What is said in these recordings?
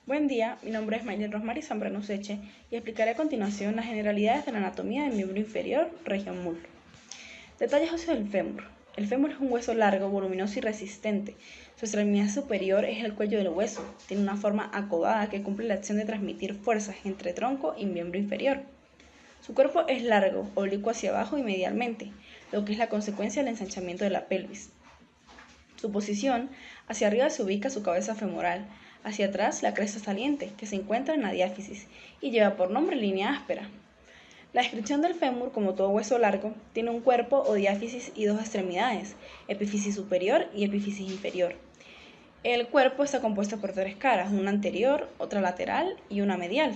Buen día, mi nombre es Maylen Rosmary Zambrano Seche y explicaré a continuación las generalidades de la anatomía del miembro inferior, región muslo. Detalles óseos del fémur. El fémur es un hueso largo, voluminoso y resistente. Su extremidad superior es el cuello del hueso. Tiene una forma acobada que cumple la acción de transmitir fuerzas entre tronco y miembro inferior. Su cuerpo es largo, oblicuo hacia abajo y medialmente, lo que es la consecuencia del ensanchamiento de la pelvis. Su posición: hacia arriba se ubica su cabeza femoral, hacia atrás la cresta saliente, que se encuentra en la diáfisis y lleva por nombre línea áspera. La descripción del fémur, como todo hueso largo, tiene un cuerpo o diáfisis y dos extremidades, epífisis superior y epífisis inferior. El cuerpo está compuesto por tres caras, una anterior, otra lateral y una medial.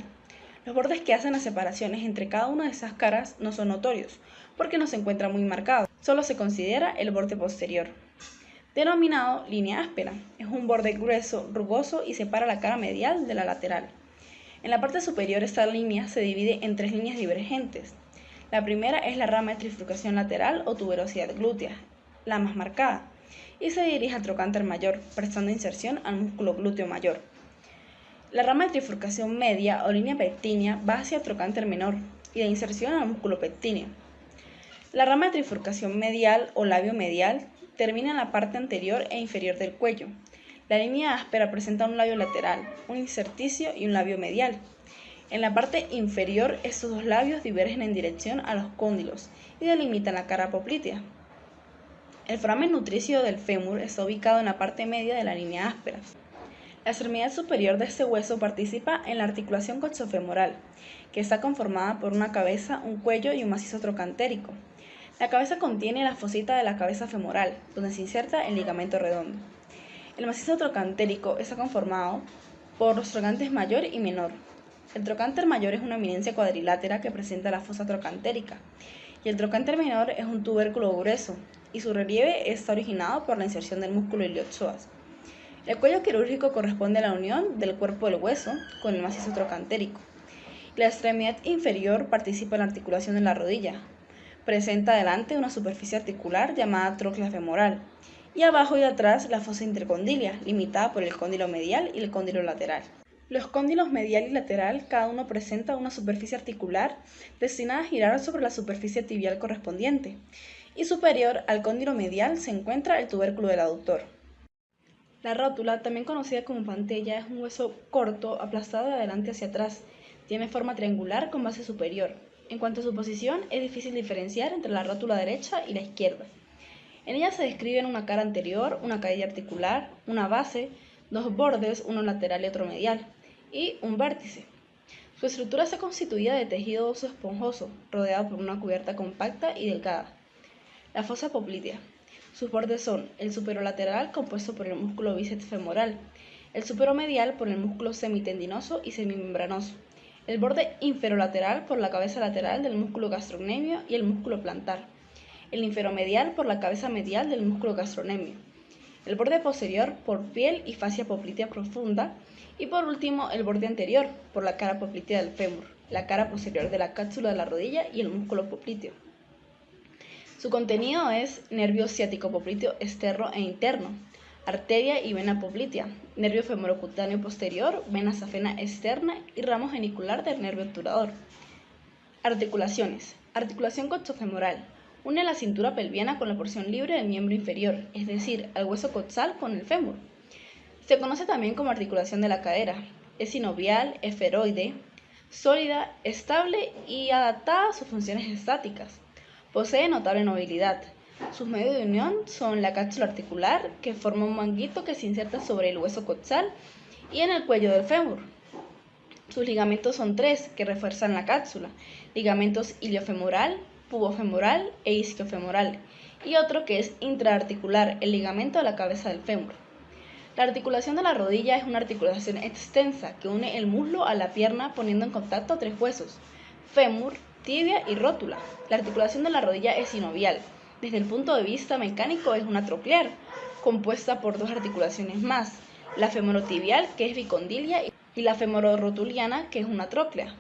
Los bordes que hacen las separaciones entre cada una de esas caras no son notorios, porque no se encuentra muy marcado, solo se considera el borde posterior. Denominado línea áspera, es un borde grueso, rugoso y separa la cara medial de la lateral. En la parte superior esta línea se divide en tres líneas divergentes. La primera es la rama de trifurcación lateral o tuberosidad glútea, la más marcada, y se dirige al trocánter mayor, prestando inserción al músculo glúteo mayor. La rama de trifurcación media o línea pectínea va hacia el trocánter menor y de inserción al músculo pectíneo. La rama de trifurcación medial o labio medial termina en la parte anterior e inferior del cuello. La línea áspera presenta un labio lateral, un intersticio y un labio medial. En la parte inferior, estos dos labios divergen en dirección a los cóndilos y delimitan la cara poplitea. El foramen nutricio del fémur está ubicado en la parte media de la línea áspera. La extremidad superior de este hueso participa en la articulación coxofemoral, que está conformada por una cabeza, un cuello y un macizo trocantérico. La cabeza contiene la fosita de la cabeza femoral, donde se inserta el ligamento redondo. El macizo trocantérico está conformado por los trocánteres mayor y menor. El trocánter mayor es una eminencia cuadrilátera que presenta la fosa trocantérica, y el trocánter menor es un tubérculo grueso, y su relieve está originado por la inserción del músculo iliopsoas. El cuello quirúrgico corresponde a la unión del cuerpo del hueso con el macizo trocantérico. La extremidad inferior participa en la articulación de la rodilla. Presenta adelante una superficie articular llamada tróclea femoral, y abajo y atrás la fosa intercondilia, limitada por el cóndilo medial y el cóndilo lateral. Los cóndilos medial y lateral cada uno presenta una superficie articular destinada a girar sobre la superficie tibial correspondiente, y superior al cóndilo medial se encuentra el tubérculo del aductor. La rótula, también conocida como pantella, es un hueso corto, aplastado de adelante hacia atrás. Tiene forma triangular con base superior. En cuanto a su posición, es difícil diferenciar entre la rótula derecha y la izquierda. En ella se describen una cara anterior, una caída articular, una base, dos bordes, uno lateral y otro medial, y un vértice. Su estructura está constituida de tejido óseo esponjoso, rodeado por una cubierta compacta y delgada. La fosa poplitea. Sus bordes son el superolateral, compuesto por el músculo bíceps femoral, el superomedial por el músculo semitendinoso y semimembranoso, el borde inferolateral por la cabeza lateral del músculo gastrocnemio y el músculo plantar, el inferomedial por la cabeza medial del músculo gastrocnemio, el borde posterior por piel y fascia poplitea profunda, y por último el borde anterior por la cara poplitea del fémur, la cara posterior de la cápsula de la rodilla y el músculo popliteo. Su contenido es nervio ciático popliteo externo e interno, arteria y vena poplitea, nervio femorocutáneo posterior, vena safena externa y ramo genicular del nervio obturador. Articulaciones. Articulación coxofemoral. Une la cintura pelviana con la porción libre del miembro inferior, es decir, al hueso coxal con el fémur. Se conoce también como articulación de la cadera. Es sinovial, esferoide, sólida, estable y adaptada a sus funciones estáticas. Posee notable movilidad. Sus medios de unión son la cápsula articular, que forma un manguito que se inserta sobre el hueso coxal y en el cuello del fémur. Sus ligamentos son tres, que refuerzan la cápsula: ligamentos iliofemoral, pubofemoral e isquiofemoral, y otro que es intraarticular, el ligamento de la cabeza del fémur. La articulación de la rodilla es una articulación extensa que une el muslo a la pierna poniendo en contacto tres huesos: fémur, tibia y rótula. La articulación de la rodilla es sinovial. Desde el punto de vista mecánico es una troclear, compuesta por dos articulaciones más, la femorotibial, que es bicondilia, y la femororotuliana, que es una tróclea.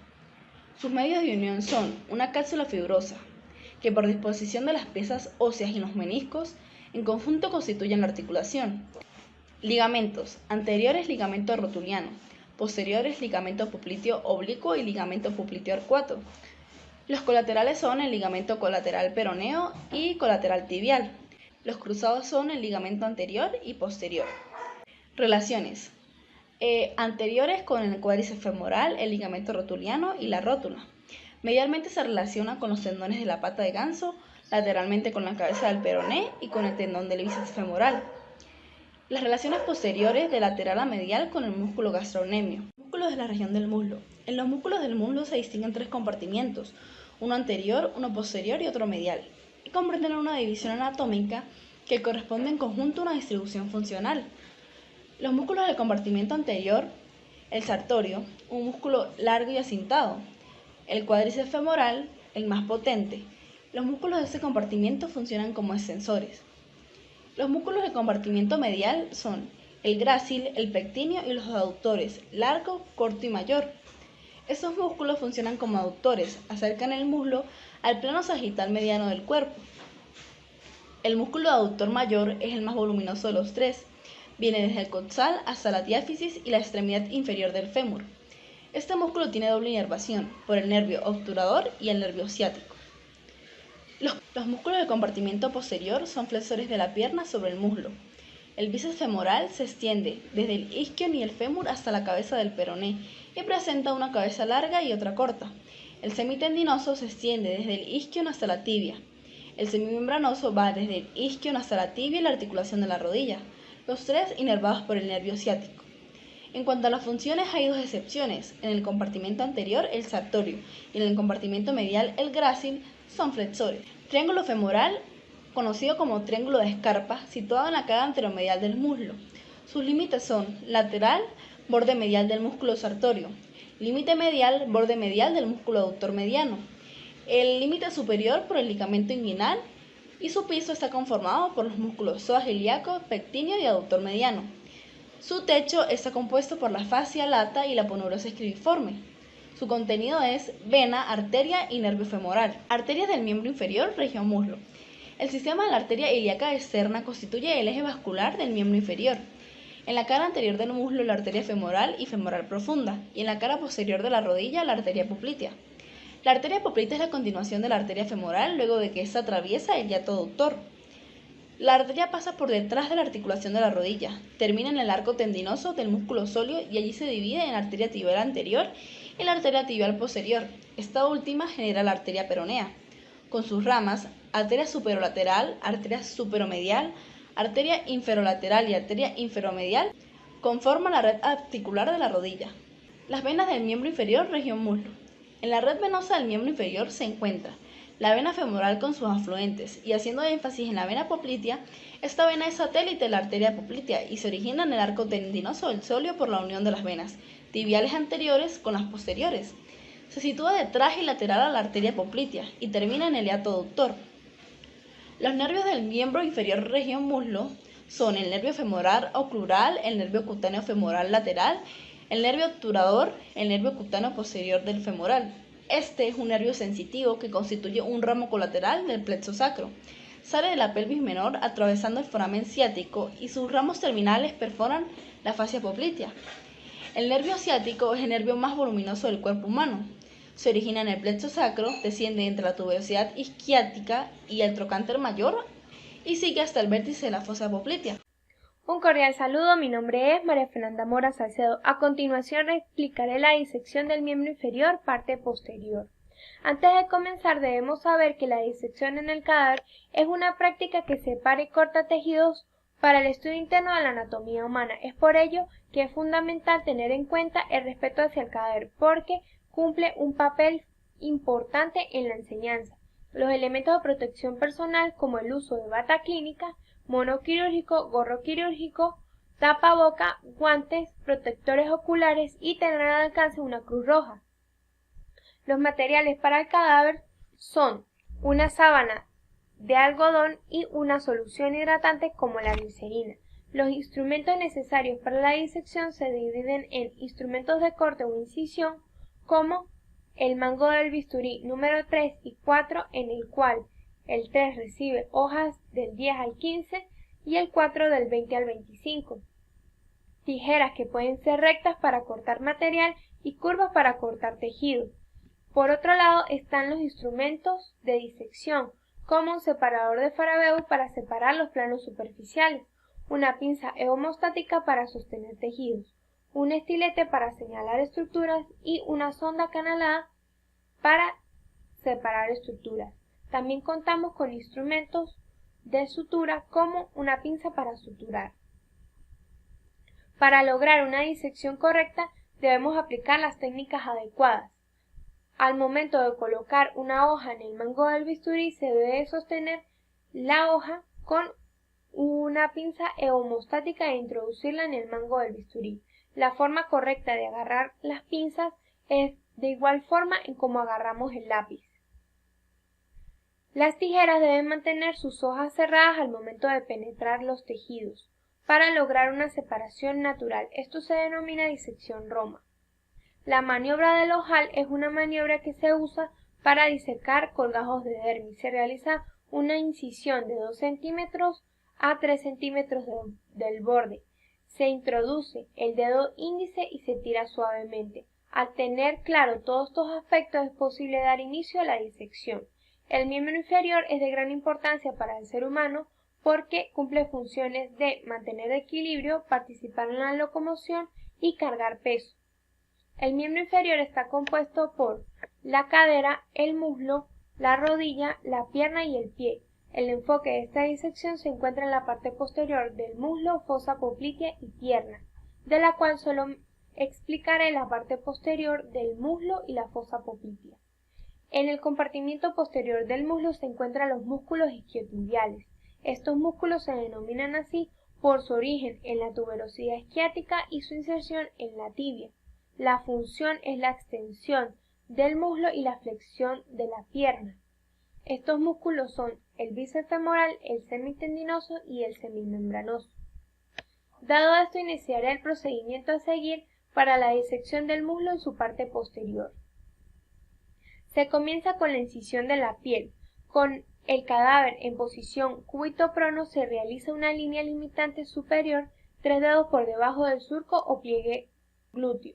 Sus medios de unión son una cápsula fibrosa, que por disposición de las piezas óseas y los meniscos, en conjunto constituyen la articulación. Ligamentos. Anteriores, ligamento rotuliano, Posteriores, ligamento popliteo oblicuo y ligamento popliteo arcuato. Los colaterales son el ligamento colateral peroneo y colateral tibial. Los cruzados son el ligamento anterior y posterior. Relaciones. Anteriores con el cuádriceps femoral, el ligamento rotuliano y la rótula. Medialmente se relaciona con los tendones de la pata de ganso, lateralmente con la cabeza del peroné y con el tendón del bíceps femoral. Las relaciones posteriores de lateral a medial con el músculo gastrocnemio. Músculos de la región del muslo. En los músculos del muslo se distinguen tres compartimientos, uno anterior, uno posterior y otro medial, y comprenden una división anatómica que corresponde en conjunto a una distribución funcional. Los músculos del compartimiento anterior, el sartorio, un músculo largo y acintado, el cuádriceps femoral, el más potente. Los músculos de este compartimiento funcionan como extensores. Los músculos del compartimiento medial son el grácil, el pectíneo y los aductores, largo, corto y mayor. Estos músculos funcionan como aductores, acercan el muslo al plano sagital mediano del cuerpo. El músculo aductor mayor es el más voluminoso de los tres. Viene desde el coxal hasta la diáfisis y la extremidad inferior del fémur. Este músculo tiene doble inervación por el nervio obturador y el nervio ciático. Los músculos del compartimiento posterior son flexores de la pierna sobre el muslo. El bíceps femoral se extiende desde el isquion y el fémur hasta la cabeza del peroné y presenta una cabeza larga y otra corta. El semitendinoso se extiende desde el isquion hasta la tibia. El semimembranoso va desde el isquion hasta la tibia y la articulación de la rodilla, los tres inervados por el nervio ciático. En cuanto a las funciones, hay dos excepciones. En el compartimento anterior, el sartorio, y en el compartimento medial, el grácil, son flexores. Triángulo femoral, conocido como triángulo de Scarpa, situado en la cara anteromedial del muslo. Sus límites son lateral, borde medial del músculo sartorio, límite medial, borde medial del músculo aductor mediano, el límite superior por el ligamento inguinal y su piso está conformado por los músculos psoas ilíaco, pectíneo y aductor mediano. Su techo está compuesto por la fascia lata y la aponeurosis cribiforme. Su contenido es vena, arteria y nervio femoral. Arterias del miembro inferior, región muslo. El sistema de la arteria ilíaca externa constituye el eje vascular del miembro inferior. En la cara anterior del muslo, la arteria femoral y femoral profunda, y en la cara posterior de la rodilla, la arteria poplitea. La arteria poplitea es la continuación de la arteria femoral luego de que ésta atraviesa el hiato aductor. La arteria pasa por detrás de la articulación de la rodilla, termina en el arco tendinoso del músculo sóleo y allí se divide en la arteria tibial anterior y la arteria tibial posterior. Esta última genera la arteria peronea, con sus ramas, arteria superolateral, arteria superomedial, arteria inferolateral y arteria inferomedial, conforman la red articular de la rodilla. Las venas del miembro inferior, región muslo. En la red venosa del miembro inferior se encuentra la vena femoral con sus afluentes, y haciendo énfasis en la vena poplitea, esta vena es satélite de la arteria poplitea y se origina en el arco tendinoso del sóleo por la unión de las venas tibiales anteriores con las posteriores. Se sitúa detrás y lateral a la arteria poplitea y termina en el hiato aductor. Los nervios del miembro inferior región muslo son el nervio femoral oclural, el nervio cutáneo femoral lateral, el nervio obturador, el nervio cutáneo posterior del femoral. Este es un nervio sensitivo que constituye un ramo colateral del plexo sacro. Sale de la pelvis menor atravesando el foramen ciático y sus ramos terminales perforan la fascia poplitea. El nervio ciático es el nervio más voluminoso del cuerpo humano. Se origina en el plexo sacro, desciende entre la tuberosidad isquiática y el trocánter mayor y sigue hasta el vértice de la fosa poplitea. Un cordial saludo, mi nombre es María Fernanda Mora Salcedo. A continuación explicaré la disección del miembro inferior, parte posterior. Antes de comenzar debemos saber que la disección en el cadáver es una práctica que separa y corta tejidos para el estudio interno de la anatomía humana. Es por ello que es fundamental tener en cuenta el respeto hacia el cadáver, porque cumple un papel importante en la enseñanza. Los elementos de protección personal, como el uso de bata clínica, mono quirúrgico, gorro quirúrgico, tapaboca, guantes, protectores oculares y tener al alcance una cruz roja. Los materiales para el cadáver son una sábana de algodón y una solución hidratante como la glicerina. Los instrumentos necesarios para la disección se dividen en instrumentos de corte o incisión, como el mango del bisturí número 3 y 4, en el cual el 3 recibe hojas del 10 al 15 y el 4 del 20 al 25. tijeras que pueden ser rectas para cortar material y curvas para cortar tejido. Por otro lado están los instrumentos de disección, como un separador de Farabeu para separar los planos superficiales, una pinza heomostática para sostener tejidos, un estilete para señalar estructuras y una sonda canalada para separar estructuras. También contamos con instrumentos de sutura como una pinza para suturar. Para lograr una disección correcta debemos aplicar las técnicas adecuadas. Al momento de colocar una hoja en el mango del bisturí se debe sostener la hoja con una pinza heomostática e introducirla en el mango del bisturí. La forma correcta de agarrar las pinzas es de igual forma en como agarramos el lápiz. Las tijeras deben mantener sus hojas cerradas al momento de penetrar los tejidos, para lograr una separación natural. Esto se denomina disección Roma. La maniobra del ojal es una maniobra que se usa para disecar colgajos de dermis. Se realiza una incisión de 2 centímetros a 3 centímetros del borde. Se introduce el dedo índice y se tira suavemente. Al tener claro todos estos aspectos es posible dar inicio a la disección. El miembro inferior es de gran importancia para el ser humano porque cumple funciones de mantener equilibrio, participar en la locomoción y cargar peso. El miembro inferior está compuesto por la cadera, el muslo, la rodilla, la pierna y el pie. El enfoque de esta disección se encuentra en la parte posterior del muslo, fosa poplitea y pierna, de la cual solo explicaré la parte posterior del muslo y la fosa poplitea. En el compartimiento posterior del muslo se encuentran los músculos isquiotibiales. Estos músculos se denominan así por su origen en la tuberosidad isquiática y su inserción en la tibia. La función es la extensión del muslo y la flexión de la pierna. Estos músculos son el bíceps femoral, el semitendinoso y el semimembranoso. Dado esto, iniciaré el procedimiento a seguir para la disección del muslo en su parte posterior. Se comienza con la incisión de la piel. Con el cadáver en posición cúbito-prono se realiza una línea limitante superior 3 dedos por debajo del surco o pliegue glúteo,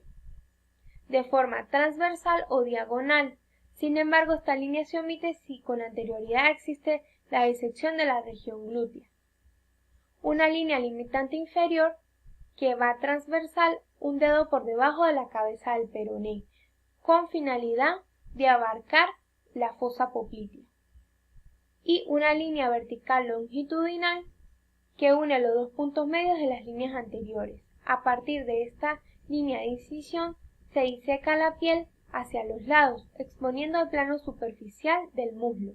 de forma transversal o diagonal. Sin embargo, esta línea se omite si con anterioridad existe la disección de la región glútea. Una línea limitante inferior que va transversal 1 dedo por debajo de la cabeza del peroné, con finalidad de abarcar la fosa poplitea. Y una línea vertical longitudinal que une los 2 puntos medios de las líneas anteriores. A partir de esta línea de incisión se diseca la piel hacia los lados, exponiendo el plano superficial del muslo.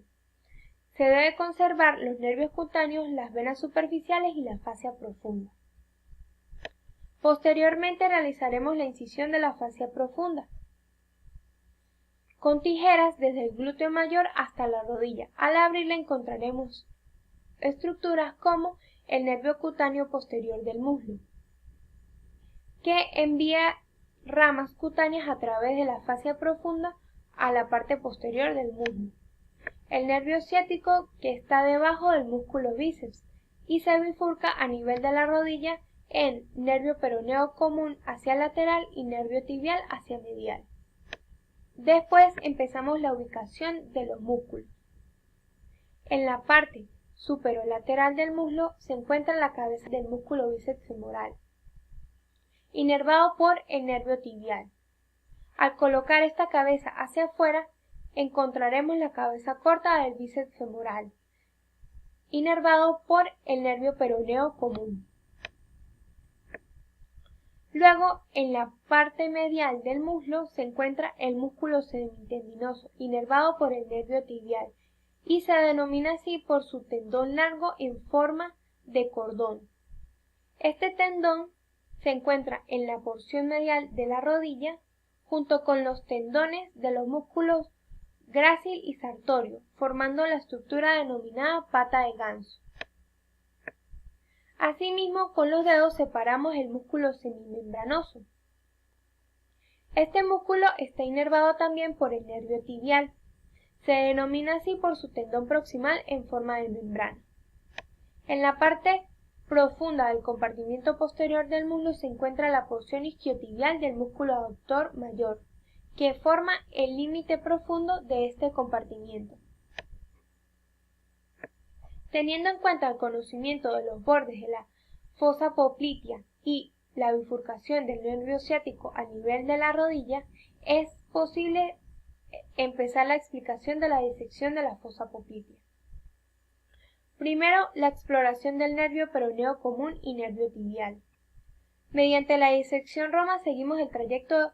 Se debe conservar los nervios cutáneos, las venas superficiales y la fascia profunda. Posteriormente realizaremos la incisión de la fascia profunda con tijeras desde el glúteo mayor hasta la rodilla. Al abrirla encontraremos estructuras como el nervio cutáneo posterior del muslo, que envía ramas cutáneas a través de la fascia profunda a la parte posterior del muslo. El nervio ciático, que está debajo del músculo bíceps y se bifurca a nivel de la rodilla en nervio peroneo común hacia lateral y nervio tibial hacia medial. Después empezamos la ubicación de los músculos. En la parte superolateral del muslo se encuentra la cabeza del músculo bíceps femoral, inervado por el nervio tibial. Al colocar esta cabeza hacia afuera, encontraremos la cabeza corta del bíceps femoral, inervado por el nervio peroneo común. Luego, en la parte medial del muslo se encuentra el músculo semitendinoso, inervado por el nervio tibial, y se denomina así por su tendón largo en forma de cordón. Este tendón se encuentra en la porción medial de la rodilla, junto con los tendones de los músculos grácil y sartorio, formando la estructura denominada pata de ganso. Asimismo, con los dedos separamos el músculo semimembranoso. Este músculo está inervado también por el nervio tibial. Se denomina así por su tendón proximal en forma de membrana. En la parte profunda del compartimiento posterior del muslo se encuentra la porción isquiotibial del músculo aductor mayor, que forma el límite profundo de este compartimiento. Teniendo en cuenta el conocimiento de los bordes de la fosa poplitea y la bifurcación del nervio ciático a nivel de la rodilla, es posible empezar la explicación de la disección de la fosa poplitea. Primero, la exploración del nervio peroneo común y nervio tibial. Mediante la disección roma seguimos el trayecto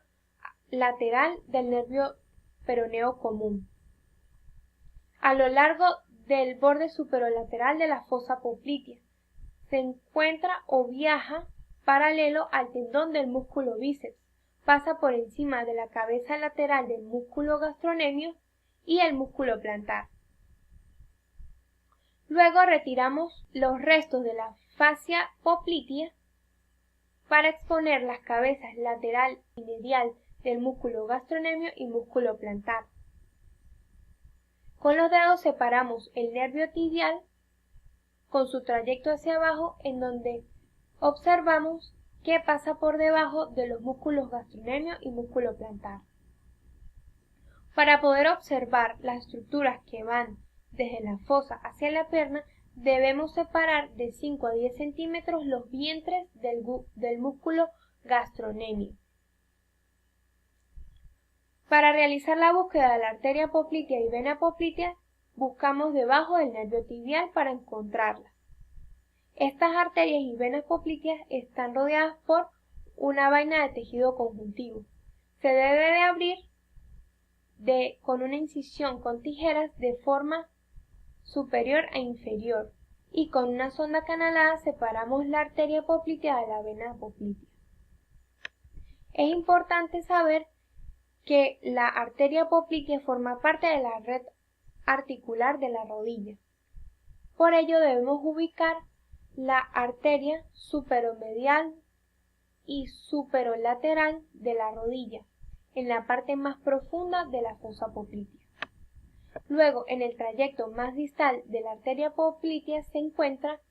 lateral del nervio peroneo común a lo largo del borde superolateral de la fosa poplitea. Se encuentra o viaja paralelo al tendón del músculo bíceps, pasa por encima de la cabeza lateral del músculo gastrocnemio y el músculo plantar. Luego retiramos los restos de la fascia poplitea para exponer las cabezas lateral y medial del músculo gastrocnemio y músculo plantar. Con los dedos separamos el nervio tibial con su trayecto hacia abajo, en donde observamos que pasa por debajo de los músculos gastrocnemio y músculo plantar. Para poder observar las estructuras que van desde la fosa hacia la pierna, debemos separar de 5 a 10 centímetros los vientres del músculo gastrocnemio. Para realizar la búsqueda de la arteria poplitea y vena poplitea, buscamos debajo del nervio tibial para encontrarlas. Estas arterias y venas popliteas están rodeadas por una vaina de tejido conjuntivo. Se debe de abrir con una incisión con tijeras de forma superior e inferior, y con una sonda canalada separamos la arteria poplitea de la vena poplitea. Es importante saber que la arteria poplitea forma parte de la red articular de la rodilla. Por ello debemos ubicar la arteria superomedial y superolateral de la rodilla en la parte más profunda de la fosa poplitea. Luego, en el trayecto más distal de la arteria poplitea se encuentra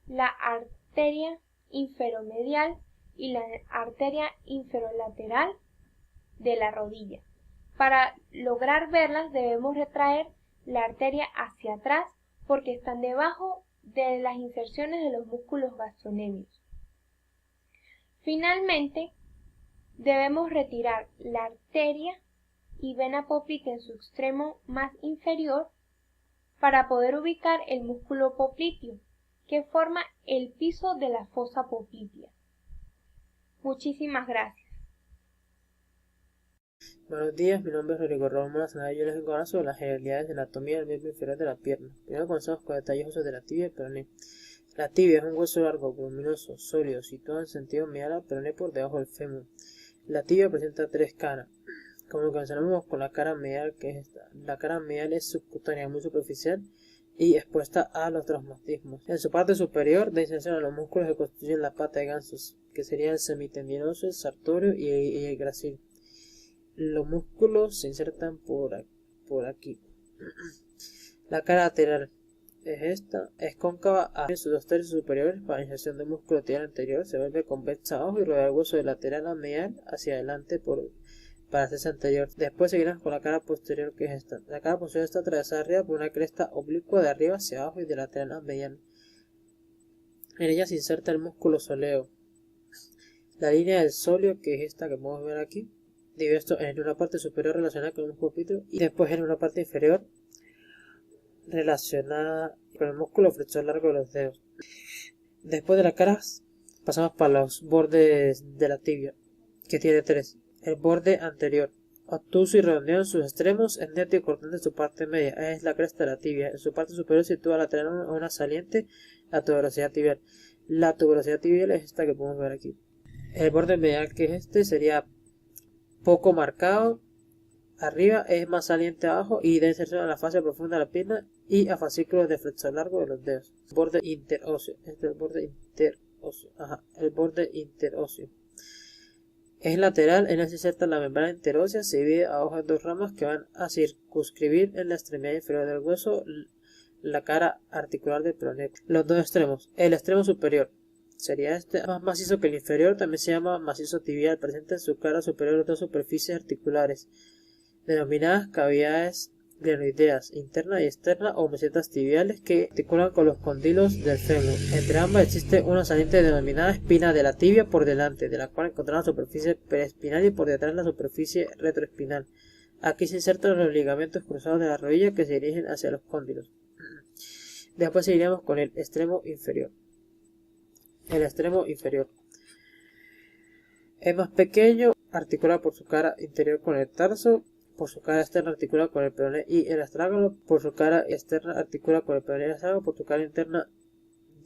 la arteria inferomedial y la arteria inferolateral de la rodilla. Para lograr verlas debemos retraer la arteria hacia atrás porque están debajo de las inserciones de los músculos gastrocnemios. Finalmente, debemos retirar la arteria y vena poplitea en su extremo más inferior para poder ubicar el músculo popliteo, que forma el piso de la fosa poplitea. Muchísimas gracias. Buenos días, mi nombre es Rodrigo Ramos. Yo les vengo a hablar sobre las generalidades de anatomía del miembro inferior de la pierna. Primero comenzamos con detalles óseos de la tibia y peroné. La tibia es un hueso largo, voluminoso, sólido, situado en sentido medial al peroné por debajo del fémur. La tibia presenta 3 caras. Como comenzamos con la cara medial, que es esta. La cara medial es subcutánea, muy superficial y expuesta a los traumatismos. En su parte superior da inserción a los músculos que constituyen la pata de gansos, que serían el semitendinoso, el sartorio y el gracil. Los músculos se insertan por aquí. La cara lateral es esta, es cóncava en sus 2 tercios superiores para la inserción del músculo tibial anterior, se vuelve convexa abajo y rodea el hueso de lateral a medial hacia adelante para hacerse anterior. Después seguiremos con la cara posterior, que es esta. La cara posterior está atravesada arriba por una cresta oblicua de arriba hacia abajo y de lateral a medial. En ella se inserta el músculo sóleo. La línea del sóleo, que es esta que podemos ver aquí, divide esto en una parte superior relacionada con el músculo popliteo y después en una parte inferior relacionada con el músculo flexor largo de los dedos. Después de la cara pasamos para los bordes de la tibia, que tiene 3. El borde anterior, obtuso y redondeado en sus extremos, es neto y cortante en su parte media, es la cresta de la tibia. En su parte superior sitúa lateral una saliente, la tuberosidad tibial. La tuberosidad tibial es esta que podemos ver aquí. El borde medial, que es este, sería poco marcado arriba, es más saliente abajo y da inserción a la fascia profunda de la pierna y a fascículos de flexor largo de los dedos. Borde interóseo, este es el borde interóseo. El borde interóseo es lateral, en él se inserta la membrana interósea, se divide abajo en 2 ramas que van a circunscribir en la extremidad inferior del hueso la cara articular del peroné. Los 2 extremos, el extremo superior sería este, más macizo que el inferior, también se llama macizo tibial, presenta en su cara superior dos superficies articulares, denominadas cavidades glenoideas, interna y externa o mesetas tibiales que articulan con los condilos del fémur. Entre ambas existe una saliente denominada espina de la tibia por delante, de la cual encontramos la superficie periespinal y por detrás la superficie retroespinal. Aquí se insertan los ligamentos cruzados de la rodilla que se dirigen hacia los cóndilos. Después seguiremos con el extremo inferior. El extremo inferior es más pequeño, articula por su cara interior con el tarso, por su cara externa articula con el peroné y el astrágalo, por su cara externa articula con el peroné y el astrágalo, por su cara interna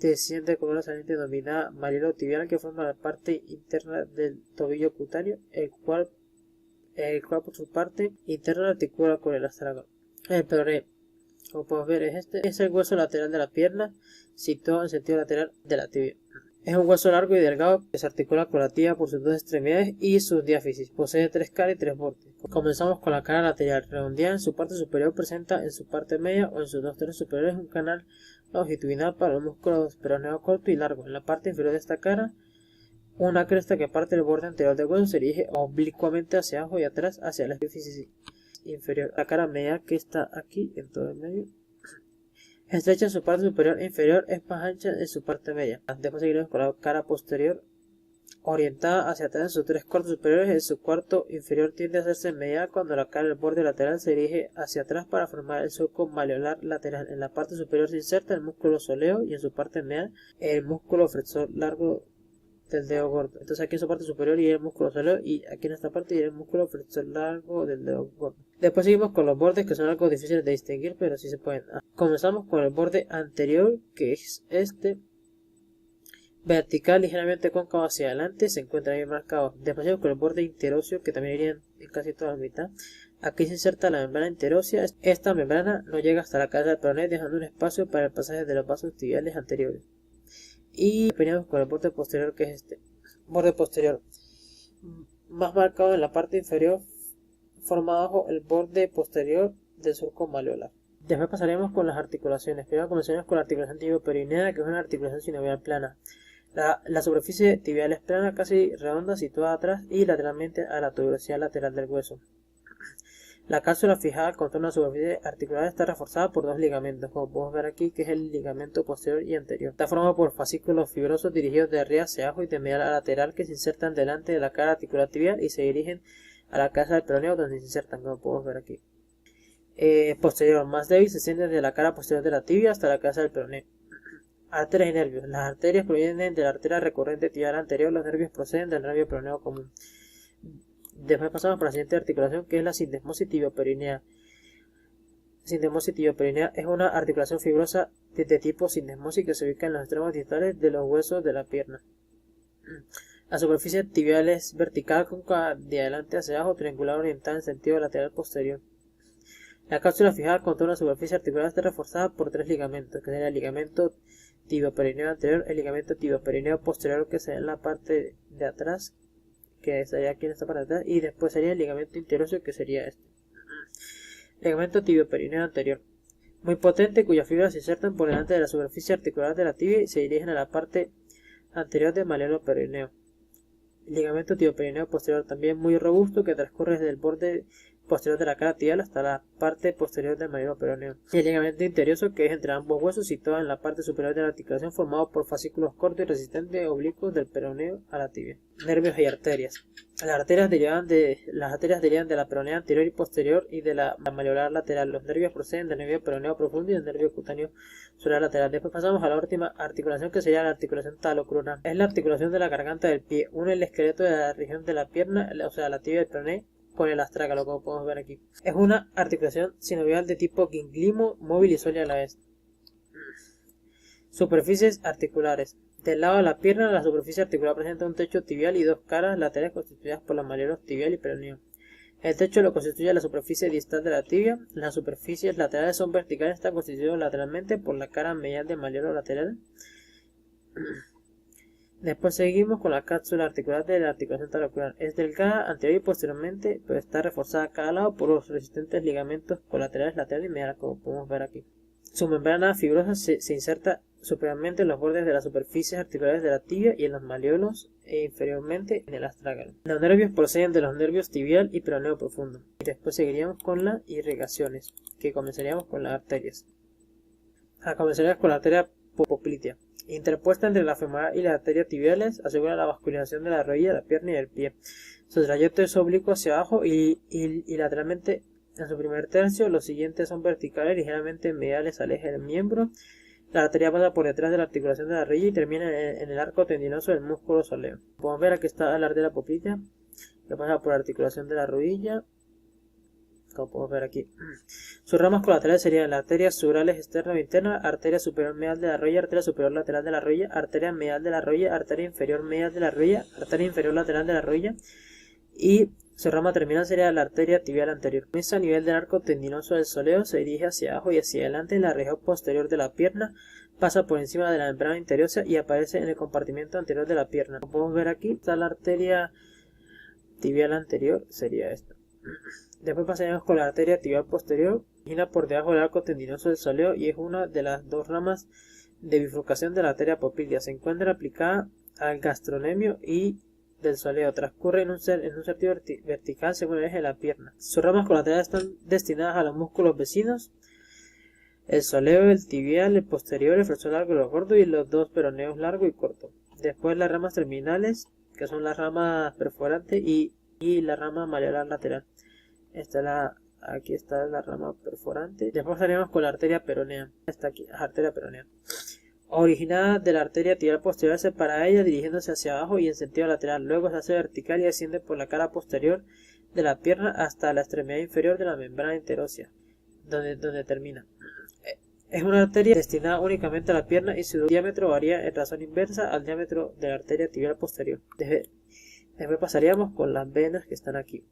desciende con una saliente denominada malilo-tibial que forma la parte interna del tobillo cutáneo, el cual por su parte interna articula con el astrágalo. El peroné, como podemos ver, es el hueso lateral de la pierna, situado en sentido lateral de la tibia. Es un hueso largo y delgado que se articula con la tibia por sus dos extremidades y sus diáfisis. Posee 3 caras y 3 bordes. Comenzamos con la cara lateral. Redondeada en su parte superior, presenta en su parte media o en sus 2 tercios superiores un canal longitudinal para los músculos peroneo corto y largo. En la parte inferior de esta cara, una cresta que parte del borde anterior del hueso se dirige oblicuamente hacia abajo y atrás hacia el epífisis inferior. La cara media que está aquí en todo el medio, estrecha en su parte superior e inferior, es más ancha en su parte media. Después seguiremos con la cara posterior, orientada hacia atrás en sus 3 cuartos superiores. En su cuarto inferior tiende a hacerse medial cuando la cara del borde lateral se dirige hacia atrás para formar el surco malleolar lateral. En la parte superior se inserta el músculo soleo y en su parte medial el músculo flexor largo del dedo gordo. Entonces aquí en su parte superior iría el músculo soleo y aquí en esta parte iría el músculo flexor largo del dedo gordo. Después seguimos con los bordes, que son algo difíciles de distinguir, pero sí se pueden. Comenzamos con el borde anterior, que es este, vertical, ligeramente cóncavo hacia adelante, se encuentra bien marcado. Después seguimos con el borde interóseo, que también iría en casi toda la mitad. Aquí se inserta la membrana interósea. Esta membrana no llega hasta la cabeza del peroné, dejando un espacio para el pasaje de los vasos tibiales anteriores. Y terminamos con el borde posterior, que es este. Borde posterior, más marcado en la parte inferior, forma abajo el borde posterior del surco malleolar. Después pasaremos con las articulaciones. Primero comenzaremos con la articulación tibioperineal, que es una articulación sinovial plana. La superficie tibial es plana, casi redonda, situada atrás y lateralmente a la tuberosidad lateral del hueso. La cápsula fijada contra una superficie articular está reforzada por 2 ligamentos, como podemos ver aquí, que es el ligamento posterior y anterior. Está formado por fascículos fibrosos dirigidos de arriba hacia abajo y de medial a lateral, que se insertan delante de la cara articular tibial y se dirigen a la cabeza del peroneo, donde se insertan, como podemos ver aquí. Posterior, más débil, se extiende desde la cara posterior de la tibia hasta la cabeza del peroneo. Arterias y nervios. Las arterias provienen de la arteria recurrente tibial anterior, los nervios proceden del nervio peroneo común. Después pasamos por la siguiente articulación, que es la sindesmosis tibioperineal. Sindesmosis tibioperineal es una articulación fibrosa de tipo sindesmosis que se ubica en los extremos distales de los huesos de la pierna. La superficie tibial es vertical, cóncava de adelante hacia abajo, triangular, orientada en sentido lateral posterior. La cápsula fijada contra una superficie articular está reforzada por 3 ligamentos, que sería el ligamento tibioperineo anterior, el ligamento tibioperineo posterior, que sería en la parte de atrás, que estaría aquí en esta parte de atrás, y después sería el ligamento interóseo, que sería este. Ligamento tibioperineo anterior, muy potente, cuyas fibras se insertan por delante de la superficie articular de la tibia y se dirigen a la parte anterior del malleolo perineo. Ligamento tibioperineo posterior, también muy robusto, que transcurre desde el borde posterior de la cara tibial hasta la parte posterior del malleolo peroneo. Y el ligamento interioso, que es entre ambos huesos, situado en la parte superior de la articulación, formado por fascículos cortos y resistentes oblicuos del peroneo a la tibia. Nervios y arterias. Las arterias derivan de la peronea anterior y posterior y de la malleolar lateral. Los nervios proceden del nervio peroneo profundo y del nervio cutáneo solar lateral. Después pasamos a la última articulación, que sería la articulación talocrunal. Es la articulación de la garganta del pie. Une el esqueleto de la región de la pierna, o sea, la tibia del peroné, con el astrágalo, como podemos ver aquí. Es una articulación sinovial de tipo ganglimo, móvil y sólida a la vez. Superficies articulares. Del lado de la pierna, la superficie articular presenta un techo tibial y 2 caras laterales constituidas por los malleolos tibial y peroneo. El techo lo constituye la superficie distal de la tibia. Las superficies laterales son verticales, están constituidos lateralmente por la cara medial del malleolo lateral. Después seguimos con la cápsula articular de la articulación talocrunal. Es delgada anterior y posteriormente, pero está reforzada a cada lado por los resistentes ligamentos colaterales laterales y mediales, como podemos ver aquí. Su membrana fibrosa se inserta superiormente en los bordes de las superficies articulares de la tibia y en los malleolos e inferiormente en el astrágalo. Los nervios proceden de los nervios tibial y peroneo profundo. Y después seguiríamos con las irrigaciones, que comenzaríamos con las arterias. Comenzaríamos con la arteria poplitea. Interpuesta entre la femoral y las arterias tibiales, asegura la vascularización de la rodilla, la pierna y el pie. Su trayecto es oblicuo hacia abajo y lateralmente en su primer tercio. Los siguientes son verticales, ligeramente mediales al eje del miembro. La arteria pasa por detrás de la articulación de la rodilla y termina en el arco tendinoso del músculo soleo. Podemos ver aquí está la arteria poplitea, que pasa por la articulación de la rodilla, como podemos ver aquí. Sus ramas colaterales serían las arterias surales externa o interna, arteria superior medial de la rodilla, arteria superior lateral de la rodilla, arteria medial de la rodilla, arteria inferior medial de la rodilla, arteria inferior lateral de la rodilla, y su rama terminal sería la arteria tibial anterior. Comienza a nivel del arco tendinoso del soleo, se dirige hacia abajo y hacia adelante en la región posterior de la pierna, pasa por encima de la membrana interiosa y aparece en el compartimento anterior de la pierna. Como podemos ver aquí, está la arteria tibial anterior, sería esta. Después pasaríamos con la arteria tibial posterior, origina por debajo del arco tendinoso del soleo y es una de las dos ramas de bifurcación de la arteria poplitea. Se encuentra aplicada al gastrocnemio y del soleo, transcurre en un sentido vertical según el eje de la pierna. Sus ramas colaterales están destinadas a los músculos vecinos, el soleo, el tibial, el posterior, el flexor largo y los gordos y los dos peroneos largo y corto. Después las ramas terminales, que son las ramas perforantes y la rama malleolar lateral. Aquí está la rama perforante. Después estaríamos con la arteria peronea. Está aquí, la arteria peronea. Originada de la arteria tibial posterior, se separa ella dirigiéndose hacia abajo y en sentido lateral. Luego se hace vertical y asciende por la cara posterior de la pierna hasta la extremidad inferior de la membrana interósea, donde termina. Es una arteria destinada únicamente a la pierna y su diámetro varía en razón inversa al diámetro de la arteria tibial posterior. Después pasaríamos con las venas que están aquí.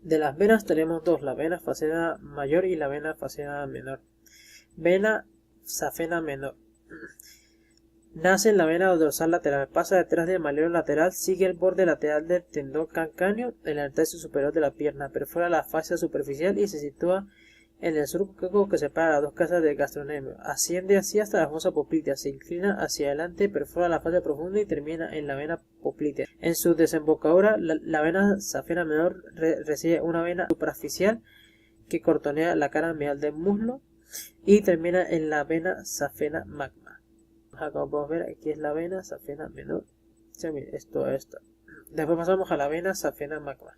De las venas tenemos dos, la vena safena mayor y la vena safena menor. Vena safena menor. Nace en la vena dorsal lateral, pasa detrás del malleolo lateral, sigue el borde lateral del tendón calcáneo en el tercio superior de la pierna, perfora la fascia superficial y se sitúa en el surco que separa las dos casas del gastrocnemio. Asciende así hasta la fosa poplitea, se inclina hacia adelante, perfora la fascia profunda y termina en la vena poplitea. En su desembocadura, la vena safena menor recibe una vena supraficial que contornea la cara medial del muslo y termina en la vena safena magna. Como podemos ver, aquí es la vena safena menor. Esto. Después pasamos a la vena safena magna.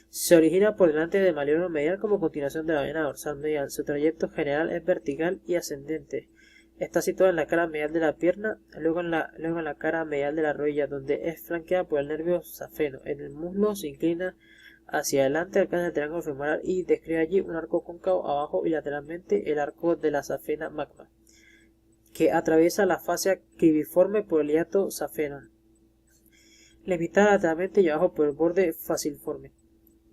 Se origina por delante del malleolo medial como continuación de la vena dorsal medial. Su trayecto general es vertical y ascendente. Está situada en la cara medial de la pierna, luego en la cara medial de la rodilla, donde es flanqueada por el nervio safeno. En el muslo se inclina hacia adelante, alcanza el triángulo femoral y describe allí un arco cóncavo abajo y lateralmente el arco de la safena magna, que atraviesa la fascia cribiforme por el hiato safeno, limitada lateralmente y abajo por el borde facilforme.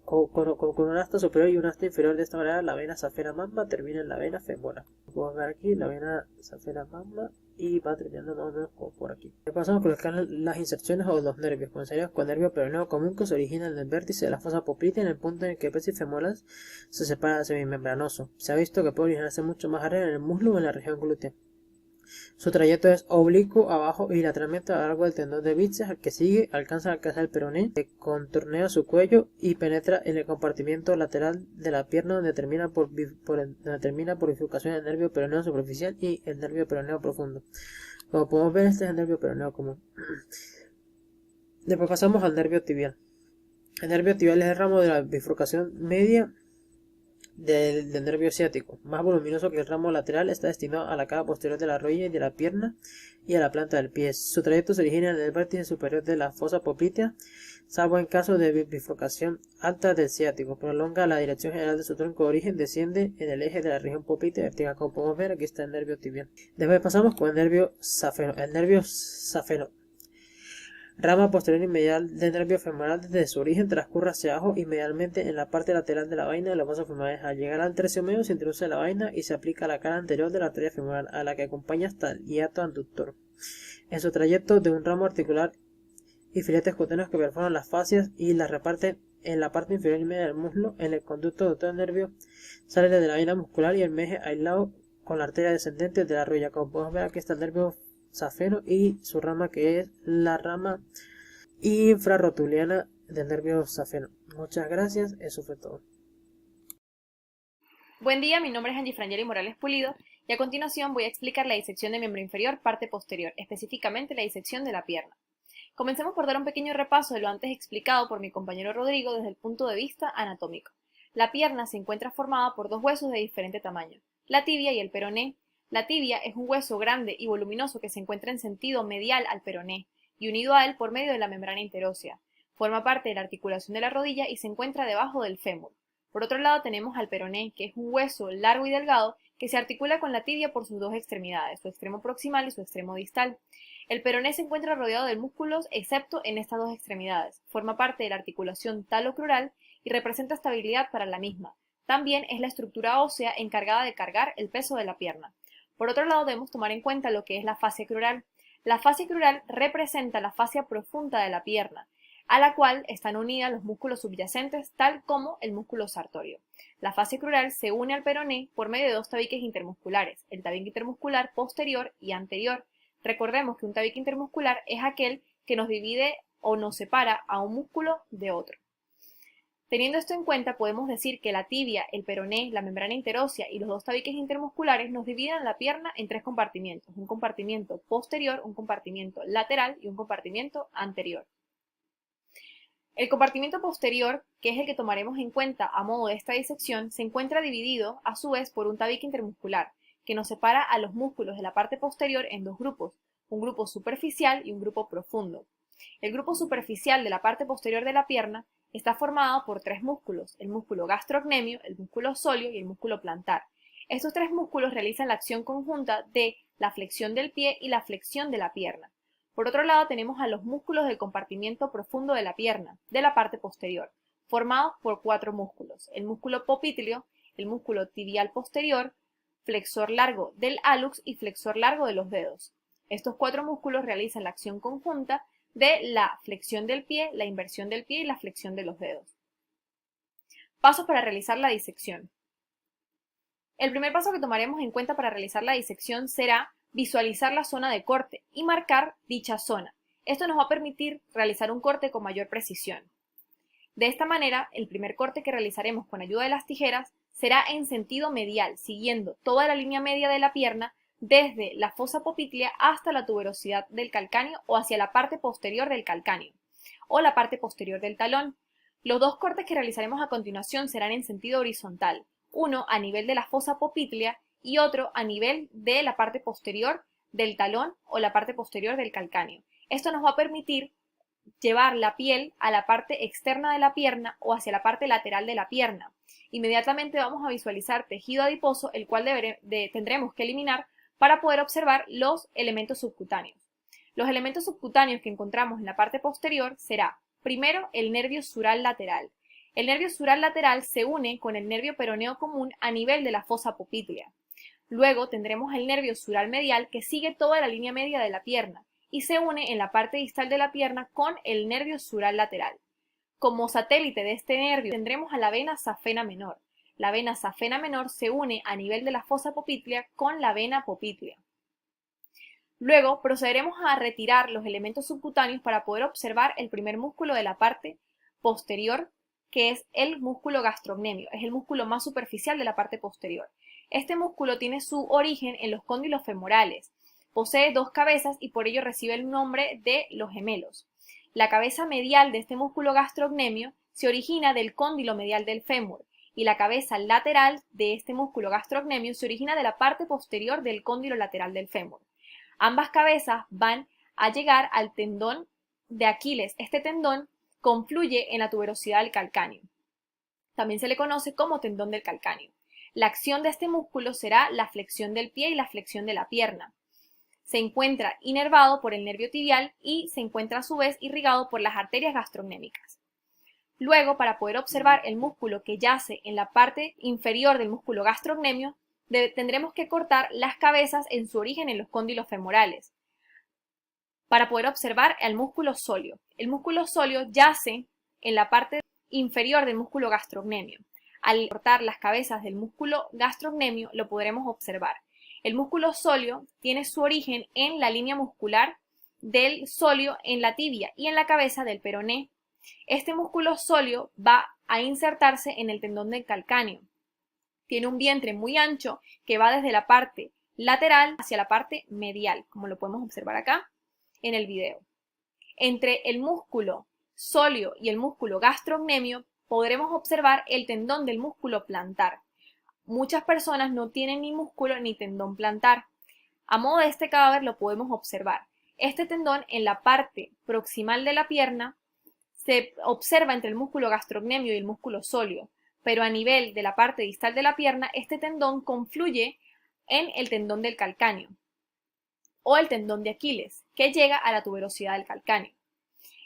Con un asta superior y un asta inferior. De esta manera la vena safena magna termina en la vena femoral. Podemos ver aquí la vena safena magna y va terminando más o menos como por aquí. Pasamos con las inserciones o los nervios. Comenzaríamos con el nervio peroneo común, que se origina en el vértice de la fosa poplitea, en el punto en el que el pecio femoral se separa del semimembranoso. Se ha visto que puede originarse mucho más arriba en el muslo o en la región glútea. Su trayecto es oblicuo abajo y lateralmente a lo largo del tendón de bíceps, al que sigue alcanza a alcanzar el peroné, que contornea su cuello y penetra en el compartimento lateral de la pierna, donde termina por bifurcación el nervio peroneo superficial y el nervio peroneo profundo. Como podemos ver, este es el nervio peroneo común. Después pasamos al nervio tibial. El nervio tibial es el ramo de la bifurcación media del nervio ciático, más voluminoso que el ramo lateral. Está destinado a la cara posterior de la rodilla y de la pierna y a la planta del pie. Su trayecto se origina en el vértice superior de la fosa poplitea, salvo en caso de bifurcación alta del ciático. Prolonga la dirección general de su tronco de origen, desciende en el eje de la región poplitea vertical. Como podemos ver, aquí está el nervio tibial. Después pasamos con el nervio safeno. El nervio safeno, rama posterior y medial del nervio femoral, desde su origen transcurre hacia abajo y medialmente en la parte lateral de la vaina de los vasos femorales. Al llegar al tercio medio se introduce la vaina y se aplica a la cara anterior de la arteria femoral, a la que acompaña hasta el hiato abductor. En su trayecto de un ramo articular y filetes cutáneos que perforan las fascias y las reparten en la parte inferior y media del muslo, en el conducto de todo el nervio sale de la vaina muscular y el meje aislado con la arteria descendente de la rodilla. Como podemos ver, aquí está el nervio safeno y su rama, que es la rama infrarrotuliana del nervio safeno. Muchas gracias, eso fue todo. Buen día, mi nombre es Angie Frangeli Morales Pulido y a continuación voy a explicar la disección de miembro inferior, parte posterior, específicamente la disección de la pierna. Comencemos por dar un pequeño repaso de lo antes explicado por mi compañero Rodrigo desde el punto de vista anatómico. La pierna se encuentra formada por dos huesos de diferente tamaño, la tibia y el peroné. La tibia es un hueso grande y voluminoso que se encuentra en sentido medial al peroné y unido a él por medio de la membrana interósea. Forma parte de la articulación de la rodilla y se encuentra debajo del fémur. Por otro lado tenemos al peroné, que es un hueso largo y delgado que se articula con la tibia por sus dos extremidades, su extremo proximal y su extremo distal. El peroné se encuentra rodeado de músculos excepto en estas dos extremidades. Forma parte de la articulación talocrural y representa estabilidad para la misma. También es la estructura ósea encargada de cargar el peso de la pierna. Por otro lado debemos tomar en cuenta lo que es la fascia crural. La fascia crural representa la fascia profunda de la pierna, a la cual están unidas los músculos subyacentes, tal como el músculo sartorio. La fascia crural se une al peroné por medio de dos tabiques intermusculares, el tabique intermuscular posterior y anterior. Recordemos que un tabique intermuscular es aquel que nos divide o nos separa a un músculo de otro. Teniendo esto en cuenta, podemos decir que la tibia, el peroné, la membrana interósea y los dos tabiques intermusculares nos dividen la pierna en tres compartimientos: un compartimiento posterior, un compartimiento lateral y un compartimiento anterior. El compartimiento posterior, que es el que tomaremos en cuenta a modo de esta disección, se encuentra dividido a su vez por un tabique intermuscular, que nos separa a los músculos de la parte posterior en dos grupos, un grupo superficial y un grupo profundo. El grupo superficial de la parte posterior de la pierna está formado por tres músculos: el músculo gastrocnemio, el músculo sóleo y el músculo plantar. Estos tres músculos realizan la acción conjunta de la flexión del pie y la flexión de la pierna. Por otro lado tenemos a los músculos del compartimiento profundo de la pierna, de la parte posterior, formados por cuatro músculos: el músculo popliteo, el músculo tibial posterior, flexor largo del hallux y flexor largo de los dedos. Estos cuatro músculos realizan la acción conjunta de la flexión del pie, la inversión del pie y la flexión de los dedos. Pasos para realizar la disección. El primer paso que tomaremos en cuenta para realizar la disección será visualizar la zona de corte y marcar dicha zona. Esto nos va a permitir realizar un corte con mayor precisión. De esta manera, el primer corte que realizaremos con ayuda de las tijeras será en sentido medial, siguiendo toda la línea media de la pierna desde la fosa poplitea hasta la tuberosidad del calcáneo o hacia la parte posterior del calcáneo o la parte posterior del talón. Los dos cortes que realizaremos a continuación serán en sentido horizontal, uno a nivel de la fosa poplitea y otro a nivel de la parte posterior del talón o la parte posterior del calcáneo. Esto nos va a permitir llevar la piel a la parte externa de la pierna o hacia la parte lateral de la pierna. Inmediatamente vamos a visualizar tejido adiposo, el cual tendremos que eliminar para poder observar los elementos subcutáneos. Los elementos subcutáneos que encontramos en la parte posterior será, primero, el nervio sural lateral. El nervio sural lateral se une con el nervio peroneo común a nivel de la fosa poplitea. Luego tendremos el nervio sural medial, que sigue toda la línea media de la pierna y se une en la parte distal de la pierna con el nervio sural lateral. Como satélite de este nervio tendremos a la vena safena menor. La vena safena menor se une a nivel de la fosa poplitea con la vena poplitea. Luego procederemos a retirar los elementos subcutáneos para poder observar el primer músculo de la parte posterior, que es el músculo gastrocnemio, es el músculo más superficial de la parte posterior. Este músculo tiene su origen en los cóndilos femorales, posee dos cabezas y por ello recibe el nombre de los gemelos. La cabeza medial de este músculo gastrocnemio se origina del cóndilo medial del fémur y la cabeza lateral de este músculo gastrocnemio se origina de la parte posterior del cóndilo lateral del fémur. Ambas cabezas van a llegar al tendón de Aquiles. Este tendón confluye en la tuberosidad del calcáneo. También se le conoce como tendón del calcáneo. La acción de este músculo será la flexión del pie y la flexión de la pierna. Se encuentra inervado por el nervio tibial y se encuentra a su vez irrigado por las arterias gastrocnémicas. Luego, para poder observar el músculo que yace en la parte inferior del músculo gastrocnemio, tendremos que cortar las cabezas en su origen en los cóndilos femorales para poder observar el músculo sóleo. El músculo sóleo yace en la parte inferior del músculo gastrocnemio. Al cortar las cabezas del músculo gastrocnemio lo podremos observar. El músculo sóleo tiene su origen en la línea muscular del sóleo en la tibia y en la cabeza del peroné. Este músculo sóleo va a insertarse en el tendón del calcáneo. Tiene un vientre muy ancho que va desde la parte lateral hacia la parte medial, como lo podemos observar acá en el video. Entre el músculo sóleo y el músculo gastrocnemio podremos observar el tendón del músculo plantar. Muchas personas no tienen ni músculo ni tendón plantar. A modo de este cadáver lo podemos observar. Este tendón en la parte proximal de la pierna se observa entre el músculo gastrocnemio y el músculo sóleo, pero a nivel de la parte distal de la pierna, este tendón confluye en el tendón del calcáneo o el tendón de Aquiles, que llega a la tuberosidad del calcáneo.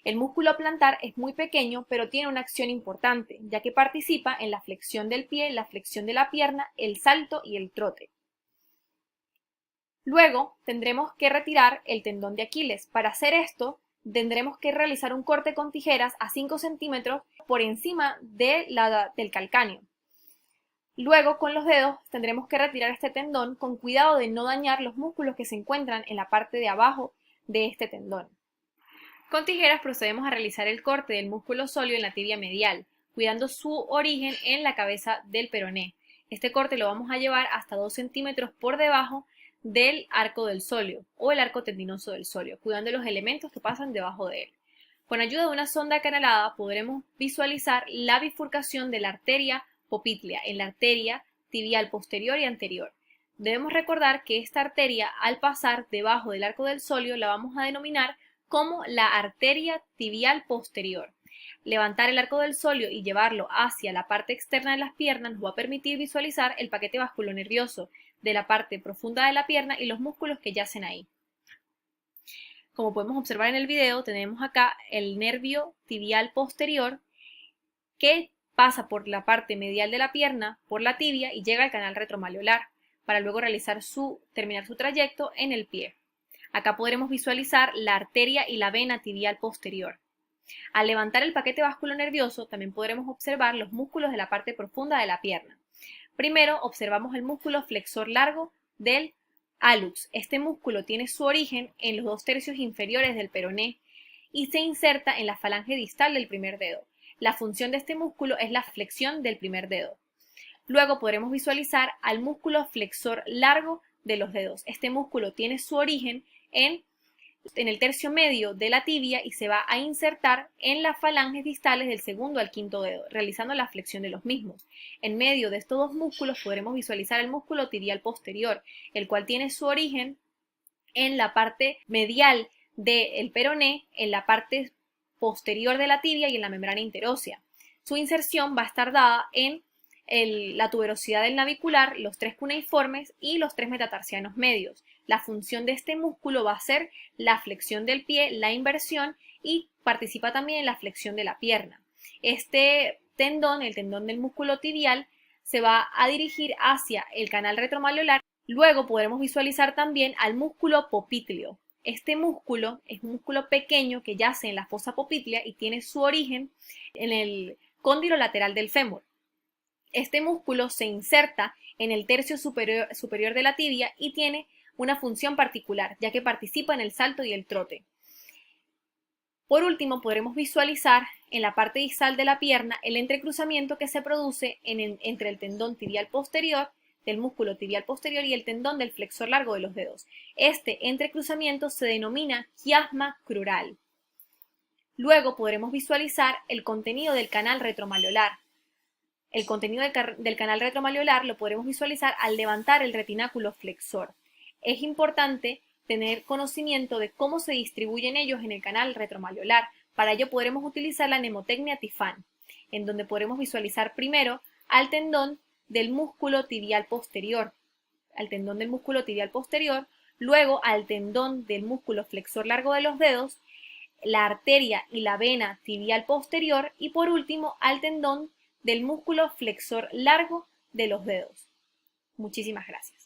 El músculo plantar es muy pequeño, pero tiene una acción importante, ya que participa en la flexión del pie, la flexión de la pierna, el salto y el trote. Luego tendremos que retirar el tendón de Aquiles. Para hacer esto, tendremos que realizar un corte con tijeras a 5 centímetros por encima del calcáneo. Luego, con los dedos, tendremos que retirar este tendón con cuidado de no dañar los músculos que se encuentran en la parte de abajo de este tendón. Con tijeras procedemos a realizar el corte del músculo sóleo en la tibia medial, cuidando su origen en la cabeza del peroné. Este corte lo vamos a llevar hasta 2 centímetros por debajo del arco del sóleo o el arco tendinoso del sóleo, cuidando los elementos que pasan debajo de él. Con ayuda de una sonda acanalada podremos visualizar la bifurcación de la arteria poplítea en la arteria tibial posterior y anterior. Debemos recordar que esta arteria, al pasar debajo del arco del sóleo, la vamos a denominar como la arteria tibial posterior. Levantar el arco del sóleo y llevarlo hacia la parte externa de las piernas nos va a permitir visualizar el paquete vasculonervioso de la parte profunda de la pierna y los músculos que yacen ahí. Como podemos observar en el video, tenemos acá el nervio tibial posterior que pasa por la parte medial de la pierna, por la tibia y llega al canal retromaleolar para luego terminar su trayecto en el pie. Acá podremos visualizar la arteria y la vena tibial posterior. Al levantar el paquete vasculonervioso también podremos observar los músculos de la parte profunda de la pierna. Primero observamos el músculo flexor largo del hallux. Este músculo tiene su origen en los 2 tercios inferiores del peroné y se inserta en la falange distal del primer dedo. La función de este músculo es la flexión del primer dedo. Luego podremos visualizar al músculo flexor largo de los dedos. Este músculo tiene su origen en el tercio medio de la tibia y se va a insertar en las falanges distales del segundo al quinto dedo, realizando la flexión de los mismos. En medio de estos 2 músculos podremos visualizar el músculo tibial posterior, el cual tiene su origen en la parte medial del peroné, en la parte posterior de la tibia y en la membrana interósea. Su inserción va a estar dada en la tuberosidad del navicular, los 3 cuneiformes y los 3 metatarsianos medios. La función de este músculo va a ser la flexión del pie, la inversión y participa también en la flexión de la pierna. Este tendón, el tendón del músculo tibial, se va a dirigir hacia el canal retromaleolar. Luego podremos visualizar también al músculo popliteo. Este músculo es un músculo pequeño que yace en la fosa poplitea y tiene su origen en el cóndilo lateral del fémur. Este músculo se inserta en el tercio superior de la tibia y tiene una función particular, ya que participa en el salto y el trote. Por último, podremos visualizar en la parte distal de la pierna el entrecruzamiento que se produce entre el tendón tibial posterior, del músculo tibial posterior y el tendón del flexor largo de los dedos. Este entrecruzamiento se denomina quiasma crural. Luego podremos visualizar el contenido del canal retromaleolar. El contenido del canal retromaleolar lo podremos visualizar al levantar el retináculo flexor. Es importante tener conocimiento de cómo se distribuyen ellos en el canal retromaleolar. Para ello podremos utilizar la mnemotecnia Tiffin, en donde podremos visualizar primero al tendón del músculo tibial posterior, luego al tendón del músculo flexor largo de los dedos, la arteria y la vena tibial posterior y por último al tendón del músculo flexor largo de los dedos. Muchísimas gracias.